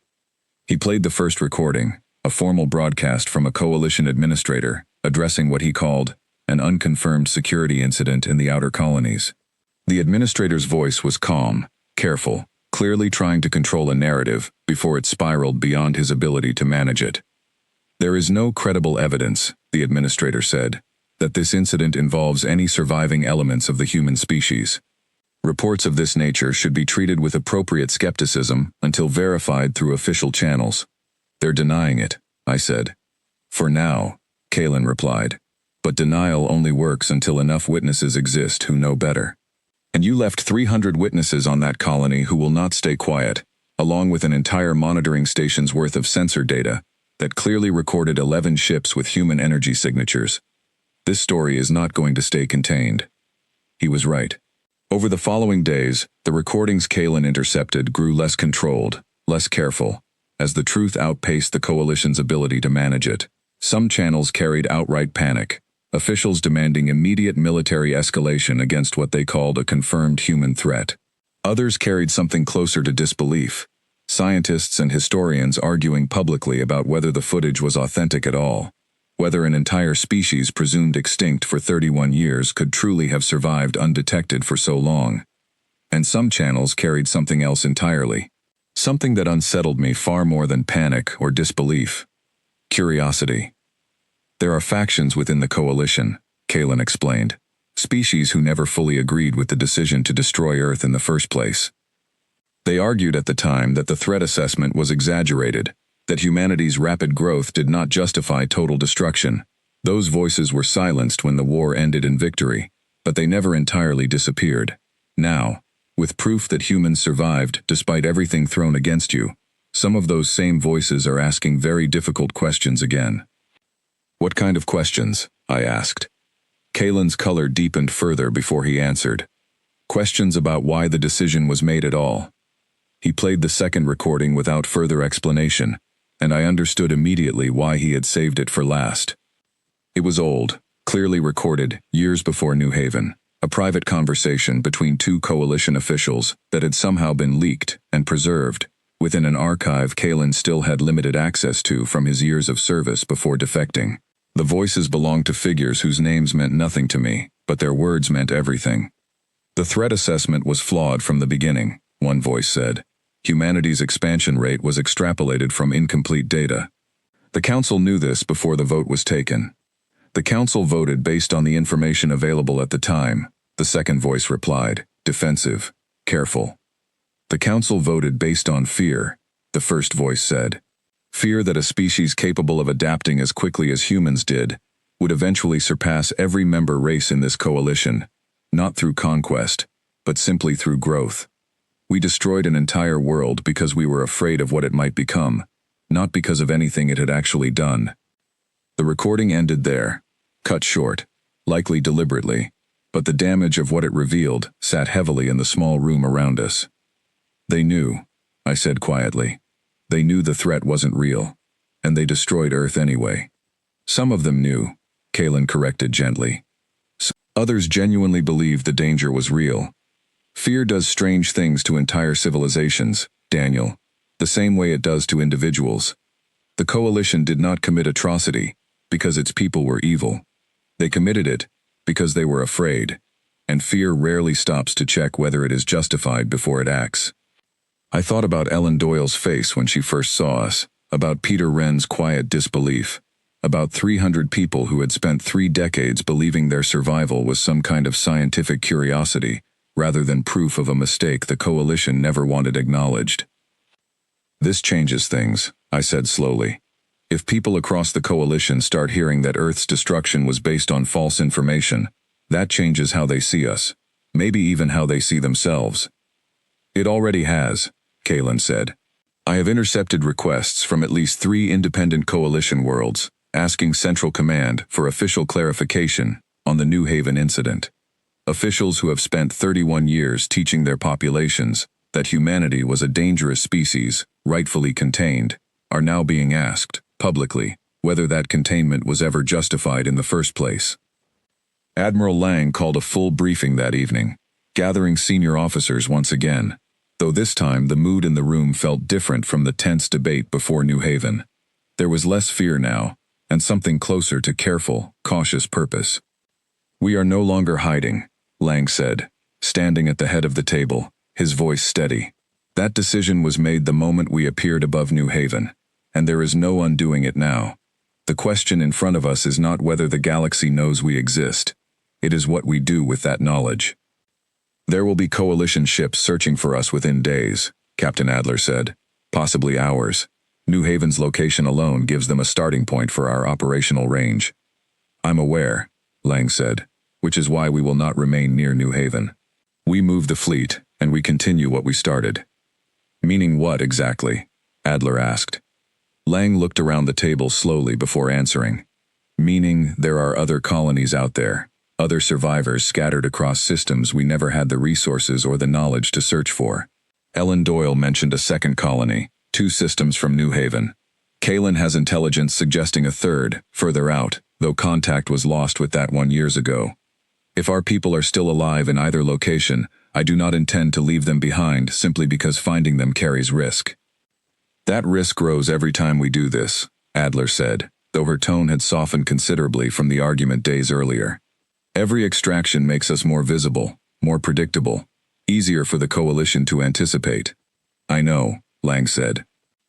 He played the first recording, a formal broadcast from a coalition administrator, addressing what he called an unconfirmed security incident in the outer colonies. The administrator's voice was calm, careful, clearly trying to control a narrative before it spiraled beyond his ability to manage it. There is no credible evidence, the administrator said, that this incident involves any surviving elements of the human species. Reports of this nature should be treated with appropriate skepticism until verified through official channels. They're denying it, I said. For now, Kalen replied. But denial only works until enough witnesses exist who know better. And you left 300 witnesses on that colony who will not stay quiet, along with an entire monitoring station's worth of sensor data that clearly recorded 11 ships with human energy signatures. This story is not going to stay contained. He was right. Over the following days, the recordings Kalen intercepted grew less controlled, less careful, as the truth outpaced the coalition's ability to manage it. Some channels carried outright panic, officials demanding immediate military escalation against what they called a confirmed human threat. Others carried something closer to disbelief, scientists and historians arguing publicly about whether the footage was authentic at all, whether an entire species presumed extinct for 31 years could truly have survived undetected for so long. And some channels carried something else entirely, something that unsettled me far more than panic or disbelief: curiosity. There are factions within the coalition, Kalen explained, species who never fully agreed with the decision to destroy Earth in the first place. They argued at the time that the threat assessment was exaggerated, that humanity's rapid growth did not justify total destruction. Those voices were silenced when the war ended in victory, but they never entirely disappeared. Now, with proof that humans survived despite everything thrown against you, some of those same voices are asking very difficult questions again. What kind of questions? I asked. Kalen's color deepened further before he answered. Questions about why the decision was made at all. He played the second recording without further explanation, and I understood immediately why he had saved it for last. It was old, clearly recorded, years before New Haven, a private conversation between two coalition officials that had somehow been leaked and preserved within an archive Kalen still had limited access to from his years of service before defecting. The voices belonged to figures whose names meant nothing to me, but their words meant everything. The threat assessment was flawed from the beginning, one voice said. Humanity's expansion rate was extrapolated from incomplete data. The council knew this before the vote was taken. The council voted based on the information available at the time, the second voice replied, defensive, careful. The council voted based on fear, the first voice said. Fear that a species capable of adapting as quickly as humans did would eventually surpass every member race in this coalition, not through conquest, but simply through growth. We destroyed an entire world because we were afraid of what it might become, not because of anything it had actually done. The recording ended there, cut short, likely deliberately, but the damage of what it revealed sat heavily in the small room around us. They knew, I said quietly. They knew the threat wasn't real, and they destroyed Earth anyway. Some of them knew, Kalen corrected gently. Others genuinely believed the danger was real. Fear does strange things to entire civilizations, Daniel, the same way it does to individuals. The coalition did not commit atrocity because its people were evil. They committed it because they were afraid, and fear rarely stops to check whether it is justified before it acts. I thought about Ellen Doyle's face when she first saw us, about Peter Wren's quiet disbelief, about 300 people who had spent 3 decades believing their survival was some kind of scientific curiosity, rather than proof of a mistake the coalition never wanted acknowledged. This changes things, I said slowly. If people across the coalition start hearing that Earth's destruction was based on false information, that changes how they see us, maybe even how they see themselves. It already has, Kalen said. I have intercepted requests from at least 3 independent coalition worlds, asking Central Command for official clarification on the New Haven incident. Officials who have spent 31 years teaching their populations that humanity was a dangerous species, rightfully contained, are now being asked, publicly, whether that containment was ever justified in the first place. Admiral Lang called a full briefing that evening, gathering senior officers once again, though this time the mood in the room felt different from the tense debate before New Haven. There was less fear now, and something closer to careful, cautious purpose. "We are no longer hiding," Lang said, standing at the head of the table, his voice steady. "That decision was made the moment we appeared above New Haven, and there is no undoing it now. The question in front of us is not whether the galaxy knows we exist. It is what we do with that knowledge." "There will be coalition ships searching for us within days," Captain Adler said, "possibly hours. New Haven's location alone gives them a starting point for our operational range." "I'm aware," Lang said, "which is why we will not remain near New Haven. We move the fleet, and we continue what we started." "Meaning what exactly?" Adler asked. Lang looked around the table slowly before answering. "Meaning there are other colonies out there, other survivors scattered across systems we never had the resources or the knowledge to search for." Ellen Doyle mentioned a second colony, 2 systems from New Haven. "Kalen has intelligence suggesting a third, further out, though contact was lost with that one years ago. If our people are still alive in either location, I do not intend to leave them behind simply because finding them carries risk." "That risk grows every time we do this," Adler said, though her tone had softened considerably from the argument days earlier. "Every extraction makes us more visible, more predictable, easier for the coalition to anticipate." "I know," Lang said.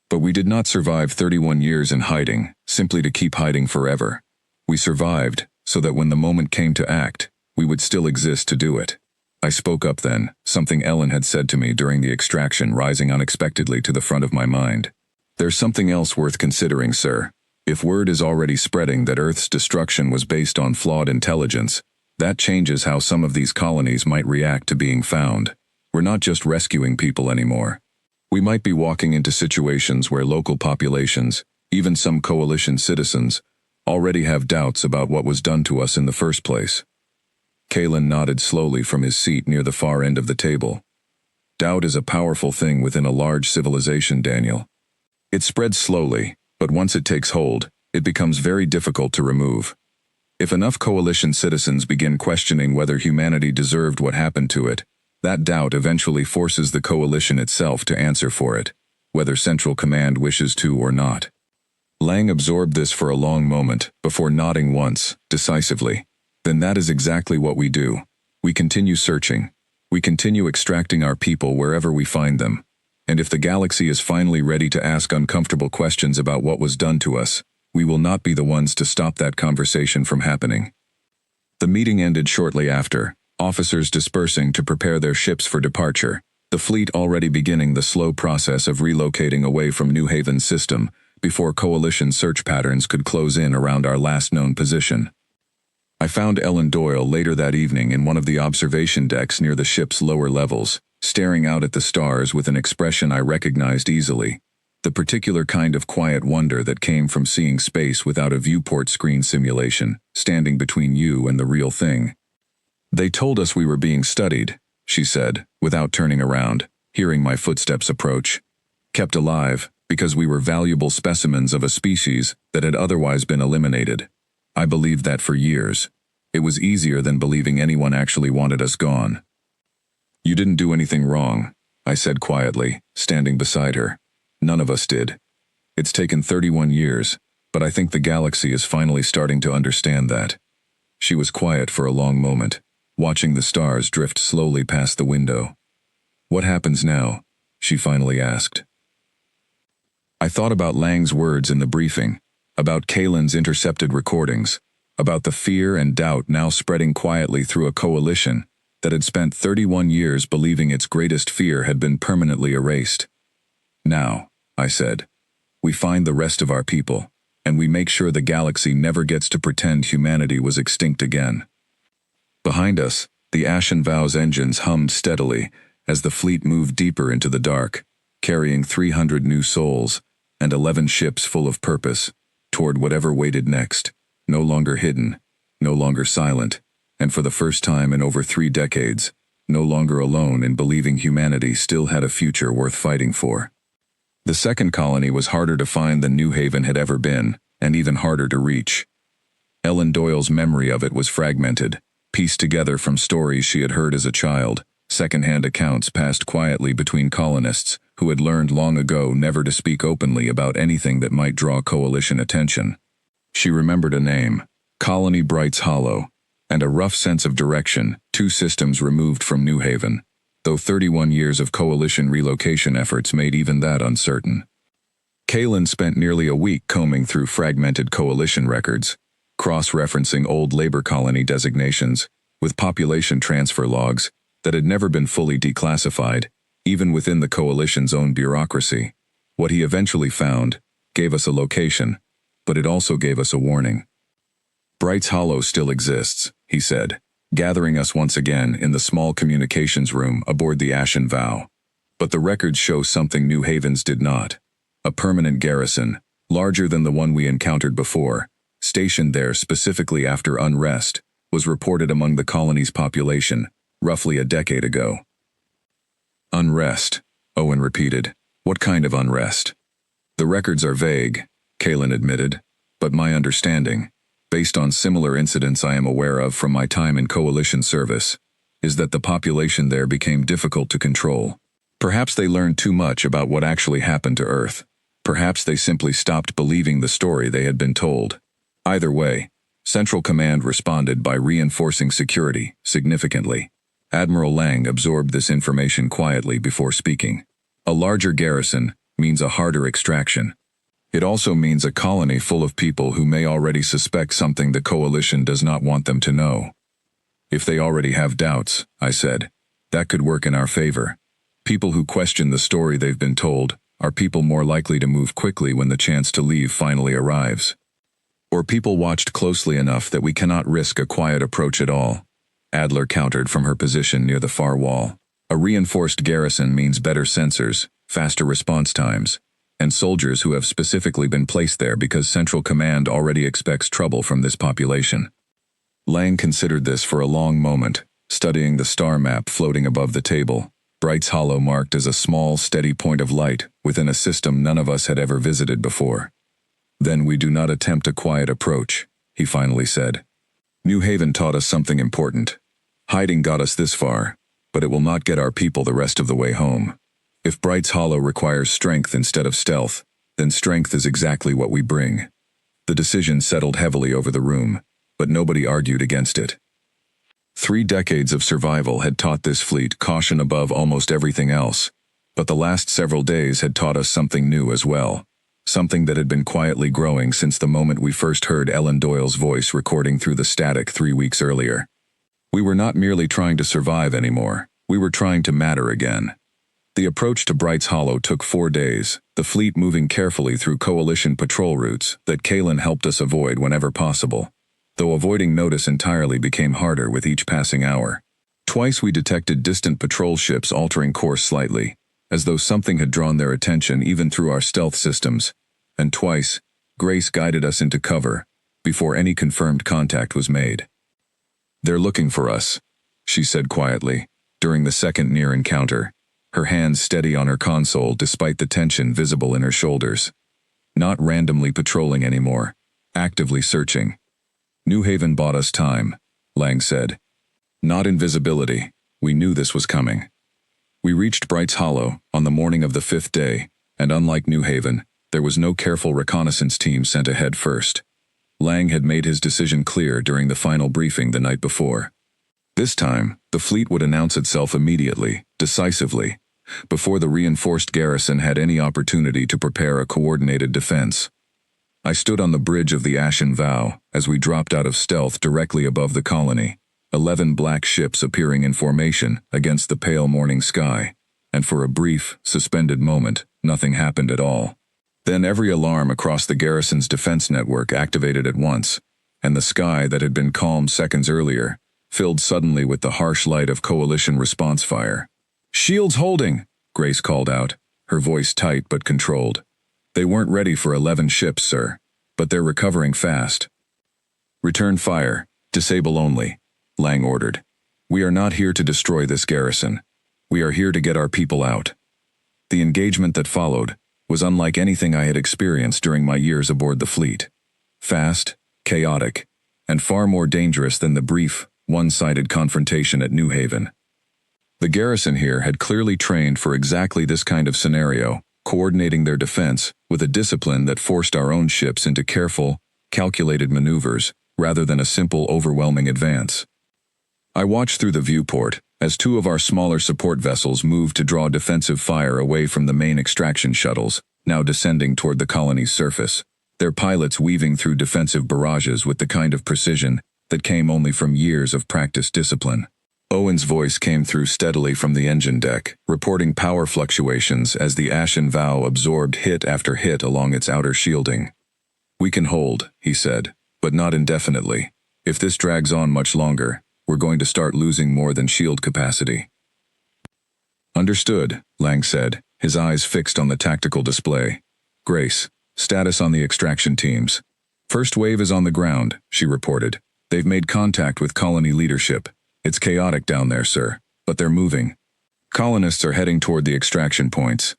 "But we did not survive 31 years in hiding, simply to keep hiding forever. We survived, so that when the moment came to act, we would still exist to do it." I spoke up then, something Ellen had said to me during the extraction rising unexpectedly to the front of my mind. "There's something else worth considering, sir. If word is already spreading that Earth's destruction was based on flawed intelligence, that changes how some of these colonies might react to being found. We're not just rescuing people anymore. We might be walking into situations where local populations, even some coalition citizens, already have doubts about what was done to us in the first place." Kalen nodded slowly from his seat near the far end of the table. "Doubt is a powerful thing within a large civilization, Daniel. It spreads slowly, but once it takes hold, it becomes very difficult to remove. If enough coalition citizens begin questioning whether humanity deserved what happened to it, that doubt eventually forces the coalition itself to answer for it, whether Central Command wishes to or not." Lang absorbed this for a long moment, before nodding once, decisively. "Then that is exactly what we do. We continue searching. We continue extracting our people wherever we find them. And if the galaxy is finally ready to ask uncomfortable questions about what was done to us, we will not be the ones to stop that conversation from happening." The meeting ended shortly after, officers dispersing to prepare their ships for departure, the fleet already beginning the slow process of relocating away from New Haven's system before coalition search patterns could close in around our last known position. I found Ellen Doyle later that evening in one of the observation decks near the ship's lower levels, staring out at the stars with an expression I recognized easily, the particular kind of quiet wonder that came from seeing space without a viewport screen simulation, standing between you and the real thing. "They told us we were being studied," she said, without turning around, hearing my footsteps approach. "Kept alive, because we were valuable specimens of a species that had otherwise been eliminated. I believed that for years. It was easier than believing anyone actually wanted us gone." "You didn't do anything wrong," I said quietly, standing beside her. "None of us did. It's taken 31 years, but I think the galaxy is finally starting to understand that." She was quiet for a long moment, watching the stars drift slowly past the window. "What happens now?" she finally asked. I thought about Lang's words in the briefing, about Kalen's intercepted recordings, about the fear and doubt now spreading quietly through a coalition that had spent 31 years believing its greatest fear had been permanently erased. "Now," I said, "we find the rest of our people, and we make sure the galaxy never gets to pretend humanity was extinct again." Behind us, the Ashen Vow's engines hummed steadily as the fleet moved deeper into the dark, carrying 300 new souls and 11 ships full of purpose, toward whatever waited next, no longer hidden, no longer silent, and for the first time in over 3 decades, no longer alone in believing humanity still had a future worth fighting for. The second colony was harder to find than New Haven had ever been, and even harder to reach. Ellen Doyle's memory of it was fragmented, pieced together from stories she had heard as a child, second-hand accounts passed quietly between colonists who had learned long ago never to speak openly about anything that might draw coalition attention. She remembered a name, Colony Brights Hollow, and a rough sense of direction, 2 systems removed from New Haven, though 31 years of coalition relocation efforts made even that uncertain. Kaylin spent nearly a week combing through fragmented coalition records, cross-referencing old labor colony designations with population transfer logs that had never been fully declassified, even within the coalition's own bureaucracy. What he eventually found gave us a location, but it also gave us a warning. Bright's Hollow still exists, he said, gathering us once again in the small communications room aboard the Ashen Vow. But the records show something New Haven's did not. A permanent garrison, larger than the one we encountered before, stationed there specifically after unrest, was reported among the colony's population, roughly a decade ago. Unrest, Owen repeated. What kind of unrest? The records are vague, Kaylin admitted, but my understanding, based on similar incidents I am aware of from my time in coalition service, is that the population there became difficult to control. Perhaps they learned too much about what actually happened to Earth. Perhaps they simply stopped believing the story they had been told. Either way, Central Command responded by reinforcing security significantly. Admiral Lang absorbed this information quietly before speaking. A larger garrison means a harder extraction. It also means a colony full of people who may already suspect something the coalition does not want them to know. If they already have doubts, I said, that could work in our favor. People who question the story they've been told are people more likely to move quickly when the chance to leave finally arrives. Or people watched closely enough that we cannot risk a quiet approach at all, Adler countered from her position near the far wall. A reinforced garrison means better sensors, faster response times, and soldiers who have specifically been placed there because Central Command already expects trouble from this population. Lang considered this for a long moment, studying the star map floating above the table. Bright's Hollow marked as a small, steady point of light within a system none of us had ever visited before. Then we do not attempt a quiet approach, he finally said. New Haven taught us something important. Hiding got us this far, but it will not get our people the rest of the way home. If Bright's Hollow requires strength instead of stealth, then strength is exactly what we bring. The decision settled heavily over the room, but nobody argued against it. 3 decades of survival had taught this fleet caution above almost everything else, but the last several days had taught us something new as well, something that had been quietly growing since the moment we first heard Ellen Doyle's voice recording through the static 3 weeks earlier. We were not merely trying to survive anymore, we were trying to matter again. The approach to Bright's Hollow took 4 days, the fleet moving carefully through coalition patrol routes that Kaylin helped us avoid whenever possible, though avoiding notice entirely became harder with each passing hour. Twice we detected distant patrol ships altering course slightly, as though something had drawn their attention even through our stealth systems, and twice, Grace guided us into cover, before any confirmed contact was made. "They're looking for us," she said quietly, during the second near encounter, her hands steady on her console despite the tension visible in her shoulders. Not randomly patrolling anymore, actively searching. New Haven bought us time, Lang said. Not invisibility, we knew this was coming. We reached Bright's Hollow on the morning of the 5th day, and unlike New Haven, there was no careful reconnaissance team sent ahead first. Lang had made his decision clear during the final briefing the night before. This time, the fleet would announce itself immediately, decisively, before the reinforced garrison had any opportunity to prepare a coordinated defense. I stood on the bridge of the Ashen Vow as we dropped out of stealth directly above the colony, 11 black ships appearing in formation against the pale morning sky, and for a brief, suspended moment, nothing happened at all. Then every alarm across the garrison's defense network activated at once, and the sky that had been calm seconds earlier filled suddenly with the harsh light of coalition response fire. "Shields holding," Grace called out, her voice tight but controlled. "They weren't ready for 11 ships, sir, but they're recovering fast." "Return fire, disable only," Lang ordered. "We are not here to destroy this garrison. We are here to get our people out." The engagement that followed was unlike anything I had experienced during my years aboard the fleet. Fast, chaotic, and far more dangerous than the brief, one-sided confrontation at New Haven. The garrison here had clearly trained for exactly this kind of scenario, coordinating their defense with a discipline that forced our own ships into careful, calculated maneuvers rather than a simple, overwhelming advance. I watched through the viewport as two of our smaller support vessels moved to draw defensive fire away from the main extraction shuttles, now descending toward the colony's surface, their pilots weaving through defensive barrages with the kind of precision that came only from years of practiced discipline. Owen's voice came through steadily from the engine deck, reporting power fluctuations as the ashen vow absorbed hit after hit along its outer shielding. "We can hold," he said, "but not indefinitely. If this drags on much longer, we're going to start losing more than shield capacity." "Understood," Lang said, his eyes fixed on the tactical display. "Grace, status on the extraction teams." "First wave is on the ground," she reported. "They've made contact with colony leadership. It's chaotic down there, sir, but they're moving. Colonists are heading toward the extraction points."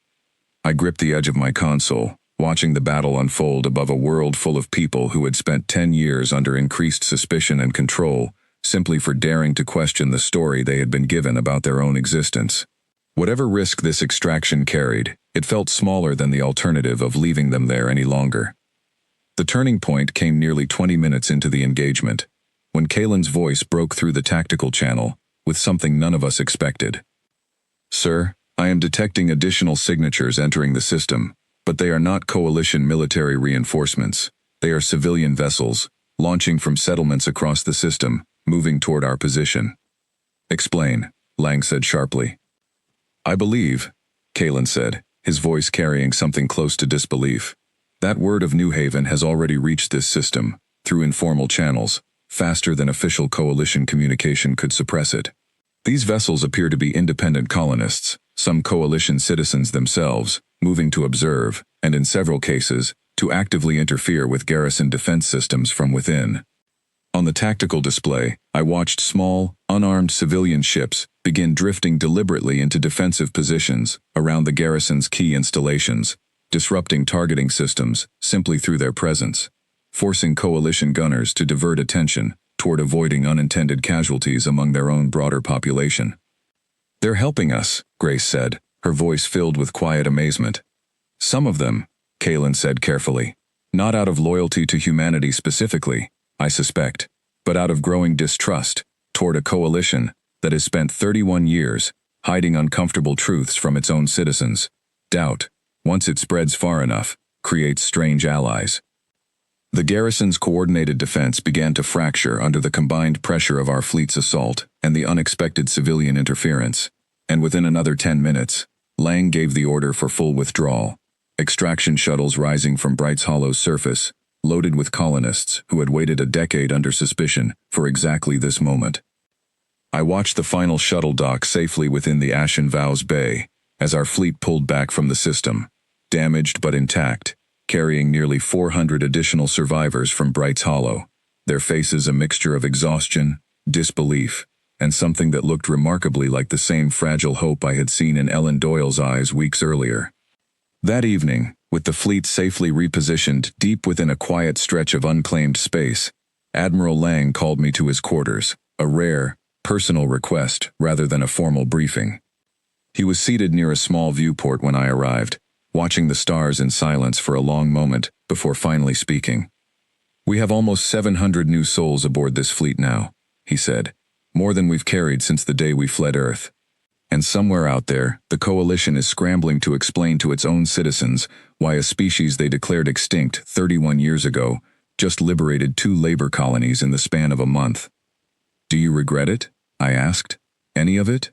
I gripped the edge of my console, watching the battle unfold above a world full of people who had spent 10 years under increased suspicion and control, simply for daring to question the story they had been given about their own existence. Whatever risk this extraction carried, it felt smaller than the alternative of leaving them there any longer. The turning point came nearly 20 minutes into the engagement, when Kalen's voice broke through the tactical channel with something none of us expected. "Sir, I am detecting additional signatures entering the system, but they are not coalition military reinforcements. They are civilian vessels, launching from settlements across the system, moving toward our position." "Explain," Lang said sharply. "I believe," Kalen said, his voice carrying something close to disbelief, "that word of New Haven has already reached this system, through informal channels, faster than official coalition communication could suppress it. These vessels appear to be independent colonists, some coalition citizens themselves, moving to observe, and in several cases, to actively interfere with garrison defense systems from within." On the tactical display, I watched small, unarmed civilian ships begin drifting deliberately into defensive positions around the garrison's key installations, disrupting targeting systems simply through their presence, forcing coalition gunners to divert attention toward avoiding unintended casualties among their own broader population. "They're helping us," Grace said, her voice filled with quiet amazement. "Some of them," Kalen said carefully, "not out of loyalty to humanity specifically, I suspect, but out of growing distrust toward a coalition that has spent 31 years hiding uncomfortable truths from its own citizens. Doubt, once it spreads far enough, creates strange allies." The garrison's coordinated defense began to fracture under the combined pressure of our fleet's assault and the unexpected civilian interference, and within another 10 minutes, Lang gave the order for full withdrawal, extraction shuttles rising from Bright's Hollow's surface, loaded with colonists who had waited a decade under suspicion for exactly this moment. I watched the final shuttle dock safely within the Ashen Vows Bay as our fleet pulled back from the system, damaged but intact, carrying nearly 400 additional survivors from Bright's Hollow, their faces a mixture of exhaustion, disbelief, and something that looked remarkably like the same fragile hope I had seen in Ellen Doyle's eyes weeks earlier. That evening, with the fleet safely repositioned deep within a quiet stretch of unclaimed space, Admiral Lang called me to his quarters, a rare, personal request rather than a formal briefing. He was seated near a small viewport when I arrived, watching the stars in silence for a long moment before finally speaking. "We have almost 700 new souls aboard this fleet now," he said, "more than we've carried since the day we fled Earth. And somewhere out there, the Coalition is scrambling to explain to its own citizens why a species they declared extinct 31 years ago just liberated 2 labor colonies in the span of a month. Do you regret it? I asked. Any of it?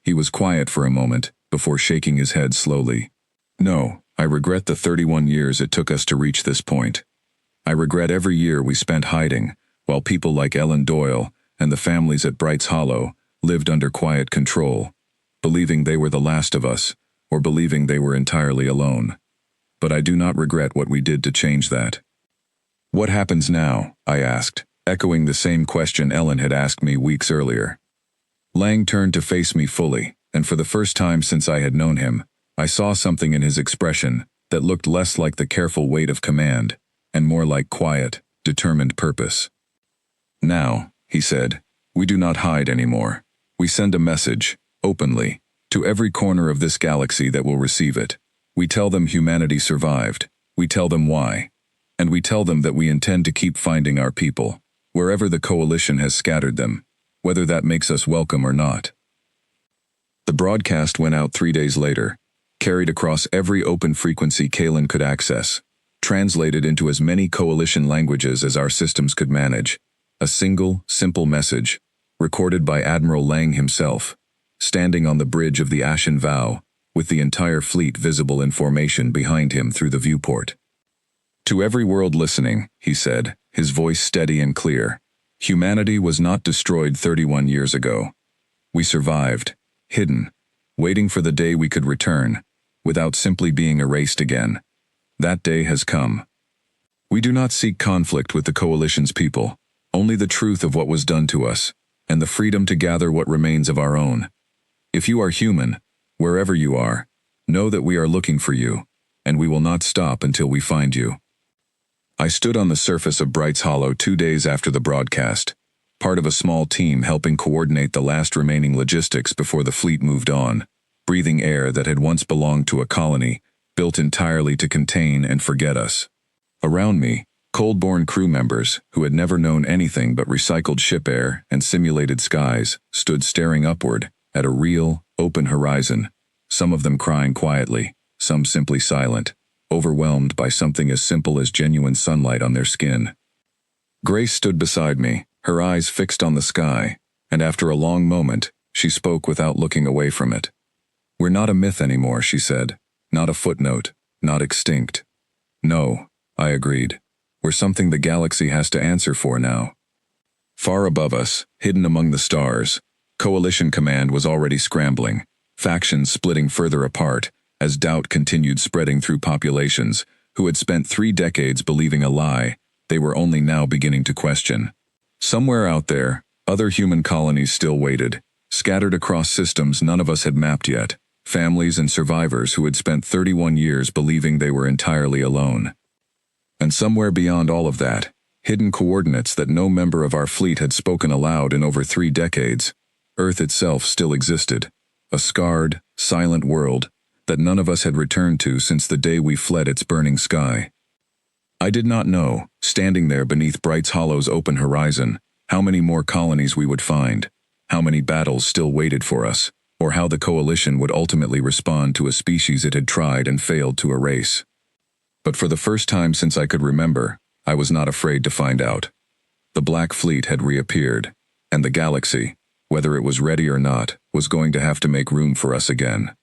He was quiet for a moment before shaking his head slowly. No, I regret the 31 years it took us to reach this point. I regret every year we spent hiding, while people like Ellen Doyle and the families at Bright's Hollow lived under quiet control, believing they were the last of us, or believing they were entirely alone. But I do not regret what we did to change that. What happens now? I asked, echoing the same question Ellen had asked me weeks earlier. Lang turned to face me fully, and for the first time since I had known him, I saw something in his expression that looked less like the careful weight of command, and more like quiet, determined purpose. Now, he said, We do not hide anymore. We send a message, openly, to every corner of this galaxy that will receive it. We tell them humanity survived. We tell them why. And we tell them that we intend to keep finding our people, wherever the coalition has scattered them, whether that makes us welcome or not. The broadcast went out 3 days later, carried across every open frequency Kalen could access, translated into as many coalition languages as our systems could manage. A single, simple message, recorded by Admiral Lang himself, standing on the bridge of the Ashen Vow, with the entire fleet visible in formation behind him through the viewport. To every world listening, he said, his voice steady and clear, humanity was not destroyed 31 years ago. We survived, hidden, waiting for the day we could return, without simply being erased again. That day has come. We do not seek conflict with the coalition's people, only the truth of what was done to us, and the freedom to gather what remains of our own. If you are human, wherever you are, know that we are looking for you, and we will not stop until we find you. I stood on the surface of Bright's Hollow 2 days after the broadcast, part of a small team helping coordinate the last remaining logistics before the fleet moved on, breathing air that had once belonged to a colony, built entirely to contain and forget us. Around me, cold-born crew members, who had never known anything but recycled ship air and simulated skies, stood staring upward at a real, open horizon, some of them crying quietly, some simply silent, overwhelmed by something as simple as genuine sunlight on their skin. Grace stood beside me, her eyes fixed on the sky, and after a long moment, she spoke without looking away from it. "We're not a myth anymore," she said. "Not a footnote, not extinct." "No," I agreed. "We're something the galaxy has to answer for now." Far above us, hidden among the stars, Coalition Command was already scrambling, factions splitting further apart, as doubt continued spreading through populations who had spent 3 decades believing a lie they were only now beginning to question. Somewhere out there, other human colonies still waited, scattered across systems none of us had mapped yet, families and survivors who had spent 31 years believing they were entirely alone. And somewhere beyond all of that, hidden coordinates that no member of our fleet had spoken aloud in over 3 decades, Earth itself still existed, a scarred, silent world that none of us had returned to since the day we fled its burning sky. I did not know, standing there beneath Bright's Hollow's open horizon, how many more colonies we would find, how many battles still waited for us, or how the coalition would ultimately respond to a species it had tried and failed to erase. But for the first time since I could remember, I was not afraid to find out. The Black Fleet had reappeared, and the galaxy, whether it was ready or not, was going to have to make room for us again.